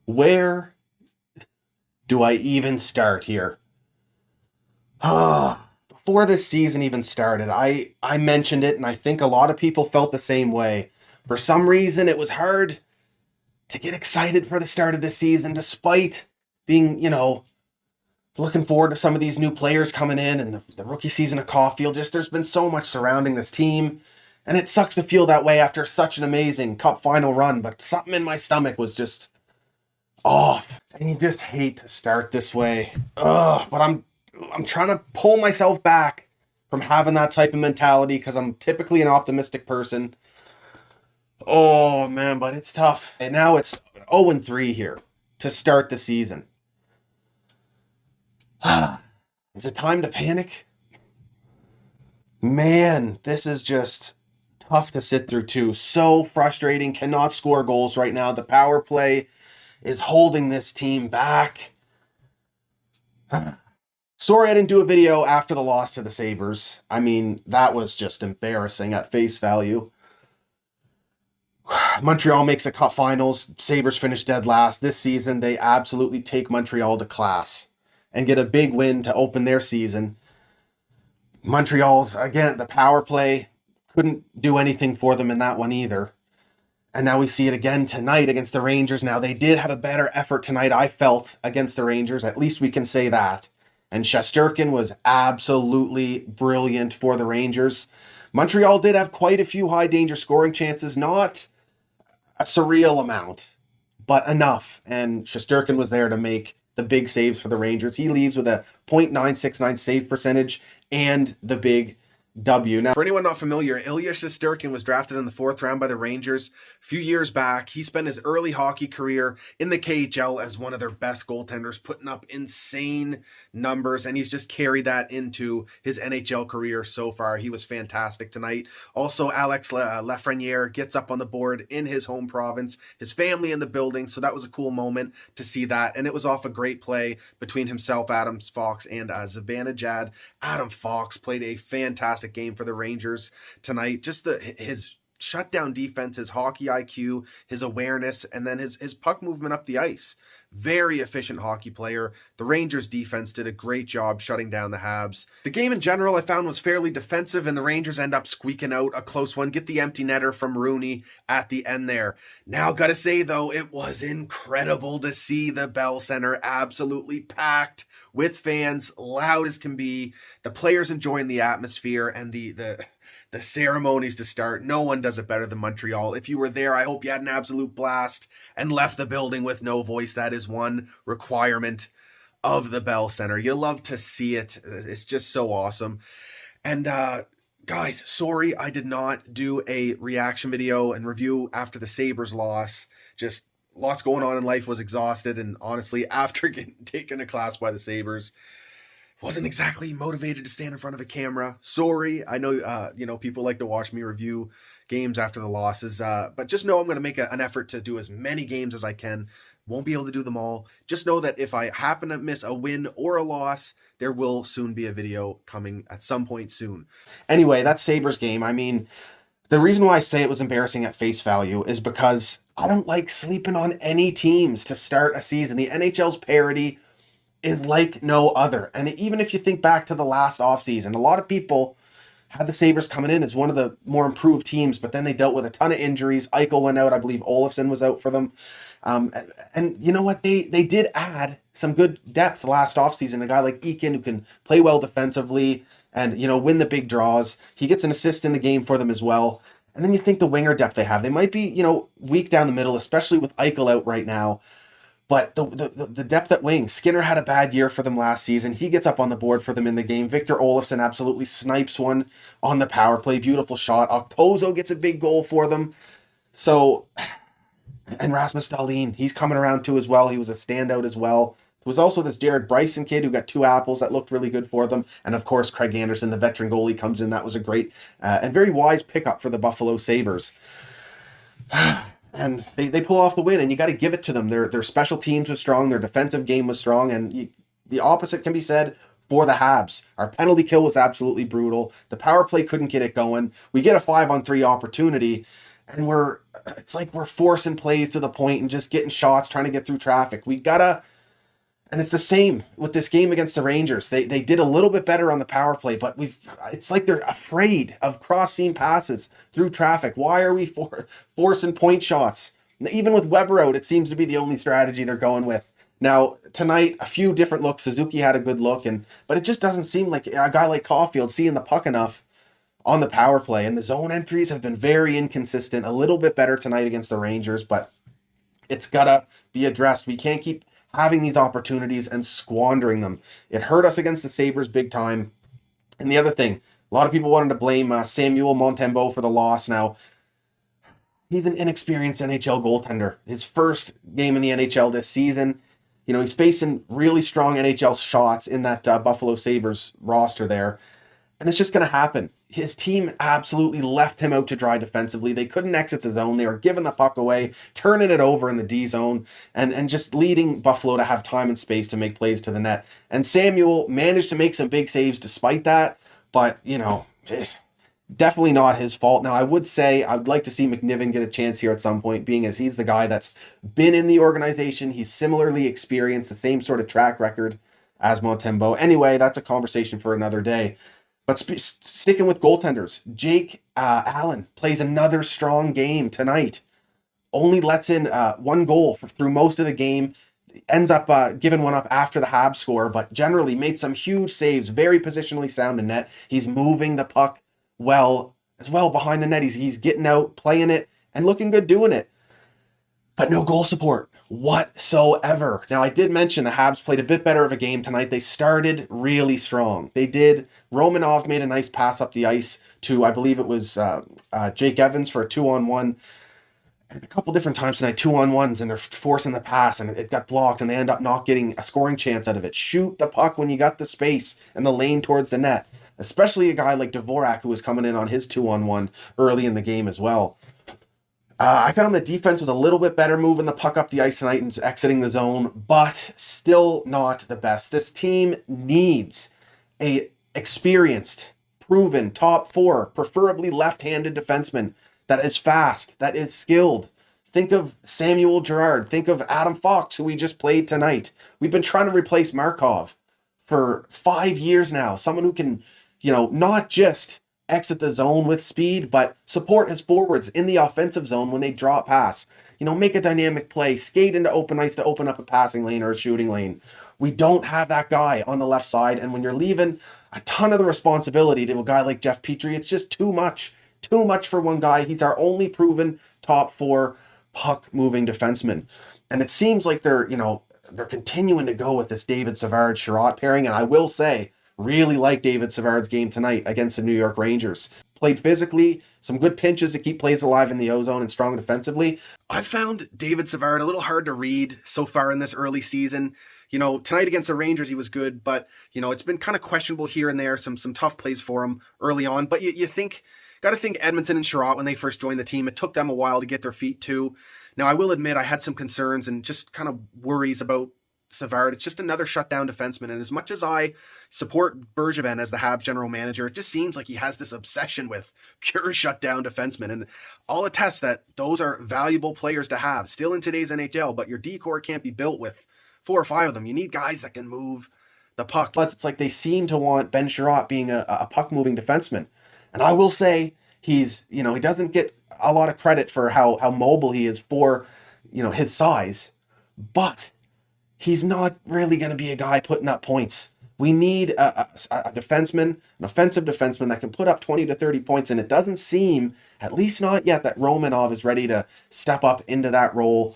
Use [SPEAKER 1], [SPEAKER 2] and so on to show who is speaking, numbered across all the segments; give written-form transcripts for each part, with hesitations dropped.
[SPEAKER 1] Where do I even start here? Before this season even started, I mentioned it, and I think a lot of people felt the same way. For some reason, it was hard to get excited for the start of this season, despite being, looking forward to some of these new players coming in and the rookie season of Caulfield. Just there's been so much surrounding this team, and it sucks to feel that way after such an amazing Cup final run. But something in my stomach was just off, and you just hate to start this way. But I'm trying to pull myself back from having that type of mentality because I'm typically an optimistic person. Oh man, but it's tough. And now it's 0-3 here to start the season. Is it time to panic? Man, this is just tough to sit through too. So frustrating. Cannot score goals right now. The power play is holding this team back. Sorry I didn't do a video after the loss to the Sabres. I mean, that was just embarrassing at face value. Montreal makes the Cup finals. Sabres finish dead last. This season, they absolutely take Montreal to class and get a big win to open their season. Montreal's, again, the power play couldn't do anything for them in that one either. And now we see it again tonight against the Rangers. Now, they did have a better effort tonight, I felt, against the Rangers. At least we can say that. And Shesterkin was absolutely brilliant for the Rangers. Montreal did have quite a few high danger scoring chances, not a surreal amount, but enough. And Shesterkin was there to make the big saves for the Rangers. He leaves with a .969 save percentage and the big W. Now, for anyone not familiar, Ilya Shesterkin was drafted in the 4th round by the Rangers a few years back. He spent his early hockey career in the KHL as one of their best goaltenders, putting up insane numbers, and he's just carried that into his NHL career so far. He was fantastic tonight. Also, Alex Lafreniere gets up on the board in his home province, his family in the building, so that was a cool moment to see that, and it was off a great play between himself, Adam Fox, and Zibanejad. Adam Fox played a fantastic game for the Rangers tonight. Just his shutdown defense, his hockey IQ, his awareness, and then his puck movement up the ice. Very efficient hockey player. The Rangers defense did a great job shutting down the Habs. The game in general I found was fairly defensive, and the Rangers end up squeaking out a close one, get the empty netter from Rooney at the end there. Now, gotta say though, it was incredible to see the Bell Center absolutely packed with fans, loud as can be, the players enjoying the atmosphere, and the ceremonies to start. No one does it better than Montreal. If you were there, I hope you had an absolute blast and left the building with no voice. That is one requirement of the Bell Center. You love to see it. It's just so awesome. And guys, sorry I did not do a reaction video and review after the Sabres loss. Just lots going on in life, was exhausted, and honestly, after getting taken to class by the Sabres, wasn't exactly motivated to stand in front of a camera. Sorry. I know, people like to watch me review games after the losses, but just know I'm going to make an effort to do as many games as I can. Won't be able to do them all. Just know that if I happen to miss a win or a loss, there will soon be a video coming at some point soon. Anyway, that Sabres game, I mean, the reason why I say it was embarrassing at face value is because I don't like sleeping on any teams to start a season. The NHL's parity is like no other. And even if you think back to the last offseason, a lot of people had the Sabres coming in as one of the more improved teams, but then they dealt with a ton of injuries. Eichel went out. I believe Olofsson was out for them. And you know what? They did add some good depth last offseason. A guy like Eakin who can play well defensively and, win the big draws. He gets an assist in the game for them as well. And then you think the winger depth they have. They might be, weak down the middle, especially with Eichel out right now. But the depth at wing, Skinner had a bad year for them last season. He gets up on the board for them in the game. Victor Olofsson absolutely snipes one on the power play. Beautiful shot. Okposo gets a big goal for them. So, and Rasmus Dahlin, he's coming around too as well. He was a standout as well. There was also this Jared Bryson kid who got 2 apples that looked really good for them. And of course, Craig Anderson, the veteran goalie, comes in. That was a great and very wise pickup for the Buffalo Sabres. And they pull off the win, and you got to give it to them. Their special teams was strong, their defensive game was strong, and the opposite can be said for the Habs. Our penalty kill was absolutely brutal. The power play couldn't get it going. We get a 5-on-3 opportunity, and it's like we're forcing plays to the point and just getting shots, trying to get through traffic. And it's the same with this game against the Rangers. They did a little bit better on the power play, but it's like they're afraid of cross-seam passes through traffic. Why are we forcing point shots? Even with Weber out, it seems to be the only strategy they're going with. Now, tonight, a few different looks. Suzuki had a good look, but it just doesn't seem like a guy like Caulfield seeing the puck enough on the power play. And the zone entries have been very inconsistent. A little bit better tonight against the Rangers, but it's got to be addressed. We can't keep having these opportunities and squandering them. It hurt us against the Sabres big time. And the other thing, a lot of people wanted to blame Samuel Montembeault for the loss. Now, he's an inexperienced NHL goaltender. His first game in the NHL this season. You know, he's facing really strong NHL shots in that Buffalo Sabres roster there. And it's just going to happen. His team absolutely left him out to dry defensively. They couldn't exit the zone. They were giving the puck away, turning it over in the D zone, and just leading Buffalo to have time and space to make plays to the net. And Samuel managed to make some big saves despite that, but, definitely not his fault. Now, I would say I'd like to see McNiven get a chance here at some point, being as he's the guy that's been in the organization. He's similarly experienced, the same sort of track record as Montembeault. Anyway, that's a conversation for another day. But sticking with goaltenders, Jake Allen plays another strong game tonight. Only lets in one goal through most of the game. Ends up giving one up after the HABS score, but generally made some huge saves. Very positionally sound in net. He's moving the puck well behind the net. He's getting out, playing it, and looking good doing it. But no goal support whatsoever. Now, I did mention the Habs played a bit better of a game tonight. They started really strong. They did. Romanov made a nice pass up the ice to, I believe it was Jake Evans for a 2-on-1. And a couple different times tonight, 2-on-1s, and they're forcing the pass, and it got blocked, and they end up not getting a scoring chance out of it. Shoot the puck when you got the space and the lane towards the net, especially a guy like Dvorak, who was coming in on his 2-on-1 early in the game as well. I found the defense was a little bit better moving the puck up the ice tonight and exiting the zone, but still not the best. This team needs a experienced, proven top four, preferably left-handed defenseman that is fast, that is skilled. Think of Samuel Girard. Think of Adam Fox, who we just played tonight. We've been trying to replace Markov for 5 years now. Someone who can, not just exit the zone with speed, but support his forwards in the offensive zone when they draw a pass. Make a dynamic play, skate into open ice to open up a passing lane or a shooting lane. We don't have that guy on the left side, and when you're leaving a ton of the responsibility to a guy like Jeff Petrie, it's just too much. Too much for one guy. He's our only proven top four puck-moving defenseman. And it seems like they're continuing to go with this David Savard-Sherratt pairing, and I will say, really like David Savard's game tonight against the New York Rangers. Played physically, some good pinches to keep plays alive in the O-zone and strong defensively. I've found David Savard a little hard to read so far in this early season. Tonight against the Rangers, he was good, but, it's been kind of questionable here and there, some tough plays for him early on. But you got to think Edmondson and Sherratt, when they first joined the team, it took them a while to get their feet too. Now, I will admit I had some concerns and just kind of worries about Savard. It's just another shutdown defenseman. And as much as I support Bergevin as the Habs general manager, it just seems like he has this obsession with pure shutdown defensemen. And I'll attest that those are valuable players to have still in today's NHL, but your D-core can't be built with 4 or 5 of them. You need guys that can move the puck. Plus, it's like they seem to want Ben Sherratt being a puck-moving defenseman. And I will say he doesn't get a lot of credit for how mobile he is for, his size, but he's not really going to be a guy putting up points. We need a defenseman, an offensive defenseman that can put up 20 to 30 points, and it doesn't seem, at least not yet, that Romanov is ready to step up into that role.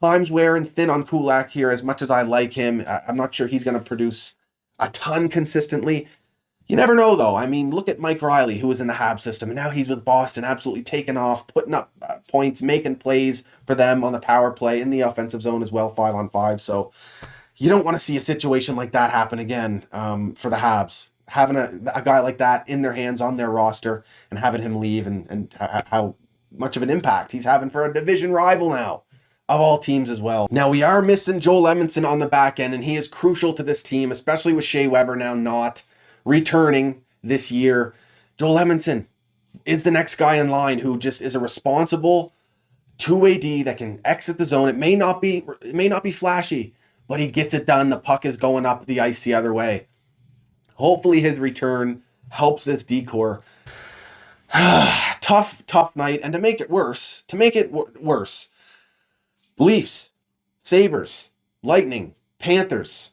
[SPEAKER 1] Time's wearing thin on Kulak here. As much as I like him, I'm not sure he's going to produce a ton consistently. You never know, though. I mean, look at Mike Riley, who was in the HABS system, and now he's with Boston, absolutely taking off, putting up points, making plays for them on the power play, in the offensive zone as well, 5-on-5. So you don't want to see a situation like that happen again for the Habs. Having a guy like that in their hands on their roster and having him leave and how much of an impact he's having for a division rival now, of all teams as well. Now, we are missing Joel Edmondson on the back end, and he is crucial to this team, especially with Shea Weber now not returning this year. Joel Edmondson, is the next guy in line who just is a responsible two-way D that can exit the zone. It may not be flashy, but he gets it done. The puck is going up the ice the other way. Hopefully his return helps this decor. Tough night. And to make it worse, Leafs, Sabres, Lightning, Panthers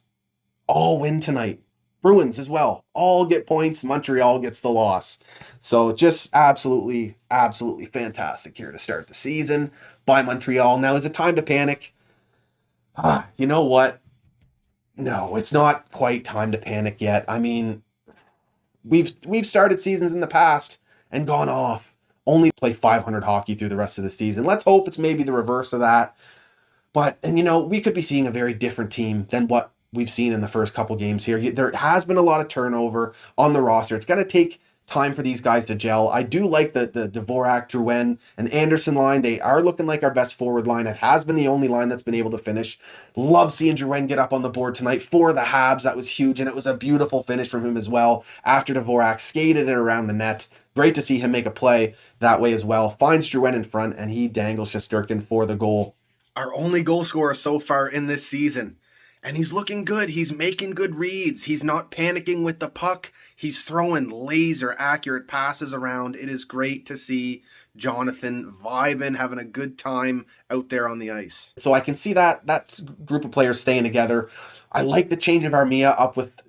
[SPEAKER 1] all win tonight. Bruins as well. All get points. Montreal gets the loss. So just absolutely fantastic here to start the season by Montreal. Now, is it time to panic? You know what? No, it's not quite time to panic yet. I mean, we've started seasons in the past and gone off. Only play 500 hockey through the rest of the season. Let's hope it's maybe the reverse of that. But, and we could be seeing a very different team than what we've seen in the first couple games here. There has been a lot of turnover on the roster. It's going to take time for these guys to gel. I do like the Dvorak, Drouin, and Anderson line. They are looking like our best forward line. It has been the only line that's been able to finish. Love seeing Drouin get up on the board tonight for the Habs. That was huge, and it was a beautiful finish from him as well after Dvorak skated it around the net. Great to see him make a play that way as well. Finds Drouin in front, and he dangles Shesterkin for the goal. Our only goal scorer so far in this season. And he's looking good. He's making good reads. He's not panicking with the puck. He's throwing laser accurate passes around. It is great to see Jonathan vibing, having a good time out there on the ice. So I can see that group of players staying together. I like the change of Armia up with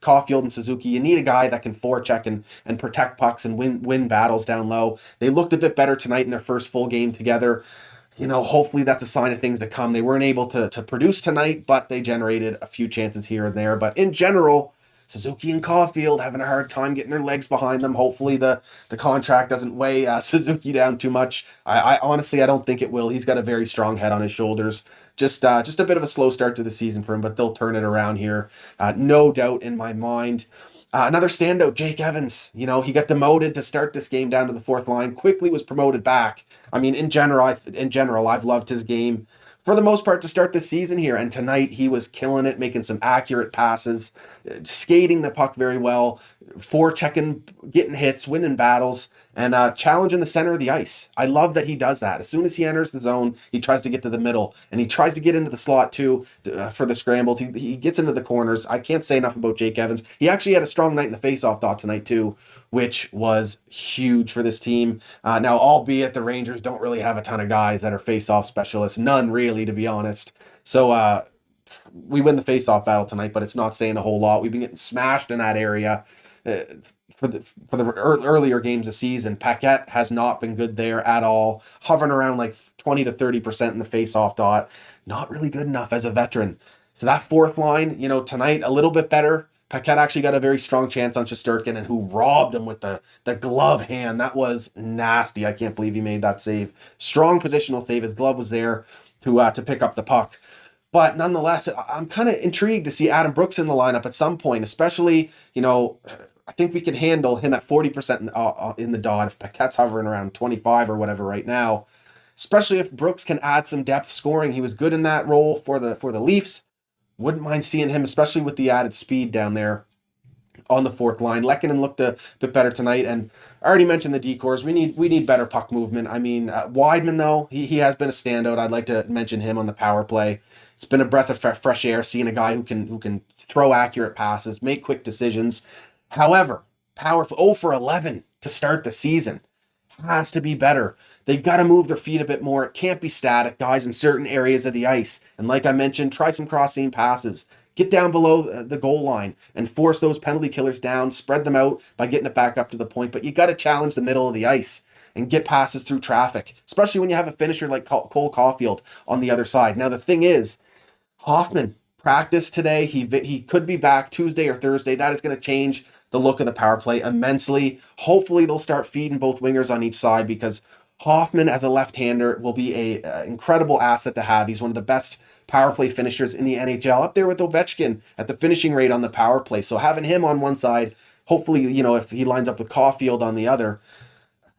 [SPEAKER 1] Caulfield and Suzuki. You need a guy that can forecheck and protect pucks and win battles down low. They looked a bit better tonight in their first full game together. Hopefully that's a sign of things to come. They weren't able to produce tonight, but they generated a few chances here and there. But in general, Suzuki and Caulfield having a hard time getting their legs behind them. Hopefully the contract doesn't weigh Suzuki down too much. I honestly, I don't think it will. He's got a very strong head on his shoulders. Just a bit of a slow start to the season for him, but they'll turn it around here. No doubt in my mind. Another standout, Jake Evans. He got demoted to start this game down to the fourth line. Quickly was promoted back. I mean, in general, I've loved his game for the most part to start this season here. And tonight he was killing it, making some accurate passes, skating the puck very well, forechecking, getting hits, winning battles, and challenging the center of the ice. I love that he does that. As soon as he enters the zone, he tries to get to the middle, and he tries to get into the slot too for the scrambles. He gets into the corners. I can't say enough about Jake Evans. He actually had a strong night in the faceoff dot tonight too, which was huge for this team. Now, albeit the Rangers don't really have a ton of guys that are faceoff specialists. None really, to be honest. So we win the faceoff battle tonight, but it's not saying a whole lot. We've been getting smashed in that area. For the earlier games of season, Paquette has not been good there at all, hovering around like 20 to 30% in the face-off dot. Not really good enough as a veteran. So that fourth line, tonight a little bit better. Paquette actually got a very strong chance on Shesterkin, and who robbed him with the glove hand. That was nasty. I can't believe he made that save. Strong positional save. His glove was there to pick up the puck. But nonetheless, I'm kind of intrigued to see Adam Brooks in the lineup at some point, especially, I think we can handle him at 40% in the dot if Paquette's hovering around 25 or whatever right now. Especially if Brooks can add some depth scoring. He was good in that role for the Leafs. Wouldn't mind seeing him, especially with the added speed down there on the fourth line. Lehkonen looked a bit better tonight, and I already mentioned the decors. We need better puck movement. I mean, Wideman though, he has been a standout. I'd like to mention him on the power play. It's been a breath of fresh air seeing a guy who can throw accurate passes, make quick decisions. However, power 0 for 11 to start the season has to be better. They've got to move their feet a bit more. It can't be static, guys, in certain areas of the ice. And like I mentioned, try some cross-seam passes. Get down below the goal line and force those penalty killers down. Spread them out by getting it back up to the point. But you got to challenge the middle of the ice and get passes through traffic, especially when you have a finisher like Cole Caulfield on the other side. Now, the thing is, Hoffman practiced today. He could be back Tuesday or Thursday. That is going to change the look of the power play immensely. Hopefully they'll start feeding both wingers on each side, because Hoffman as a left-hander will be a incredible asset to have. He's one of the best power play finishers in the NHL, up there with Ovechkin at the finishing rate on the power play. So having him on one side, hopefully, if he lines up with Caulfield on the other,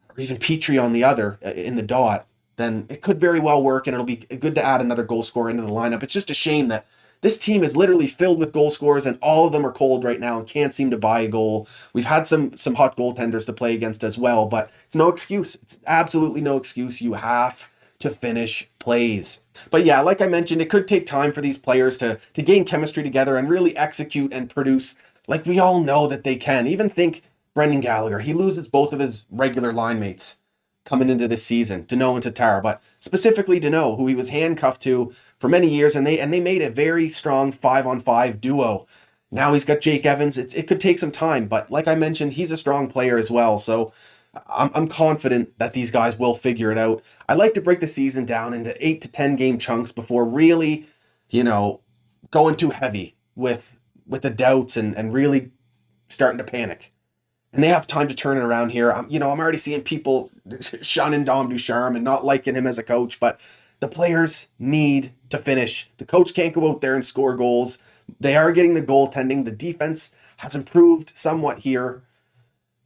[SPEAKER 1] or even Petrie on the other in the dot, then it could very well work, and it'll be good to add another goal scorer into the lineup. It's just a shame that This team is literally filled with goal scorers, and all of them are cold right now and can't seem to buy a goal. We've had some hot goaltenders to play against as well, but it's no excuse. It's absolutely no excuse. You have to finish plays. But yeah, like I mentioned, it could take time for these players to gain chemistry together and really execute and produce like we all know that they can. Even think Brendan Gallagher. He loses both of his regular line mates coming into this season, Danault and Tatar, but specifically Danault, who he was handcuffed to for many years, and they made a very strong 5-on-5 duo. Now he's got Jake Evans. It could take some time, but like I mentioned, he's a strong player as well. So I'm confident that these guys will figure it out. I like to break the season down into 8 to 10 game chunks before really, going too heavy with the doubts and really starting to panic. And they have time to turn it around here. I'm already seeing people shunning Dom Ducharme and not liking him as a coach, but the players need to finish. The coach can't go out there and score goals. They are getting the goaltending. The defense has improved somewhat here.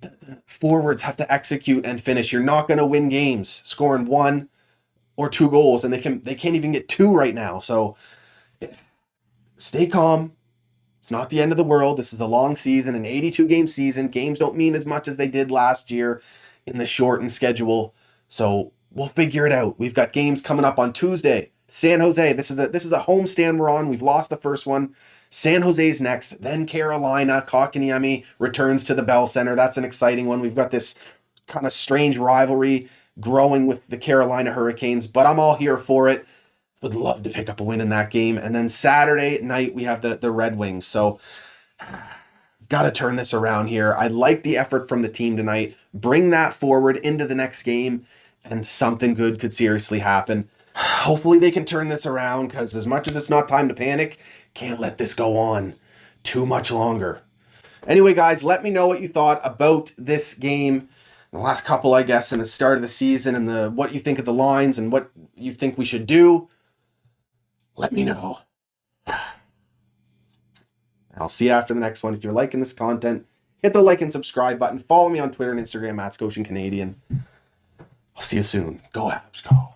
[SPEAKER 1] The forwards have to execute and finish. You're not going to win games scoring 1 or 2 goals, and they can't even get 2 right now. So stay calm. It's not the end of the world. This is a long season, an 82-game season. Games don't mean as much as they did last year in the shortened schedule. So we'll figure it out. We've got games coming up on Tuesday. San Jose. This is a homestand we're on. We've lost the first one. San Jose's next. Then Carolina. Kotkaniemi returns to the Bell Center. That's an exciting one. We've got this kind of strange rivalry growing with the Carolina Hurricanes, but I'm all here for it. Would love to pick up a win in that game. And then Saturday night, we have the Red Wings. So got to turn this around here. I like the effort from the team tonight. Bring that forward into the next game, and something good could seriously happen. Hopefully they can turn this around, because as much as it's not time to panic, can't let this go on too much longer. Anyway, guys, let me know what you thought about this game. The last couple, I guess, in the start of the season, and what you think of the lines and what you think we should do. Let me know. I'll see you after the next one. If you're liking this content, hit the like and subscribe button. Follow me on Twitter and Instagram @ScotianCanadian. I'll see you soon. Go Habs, go.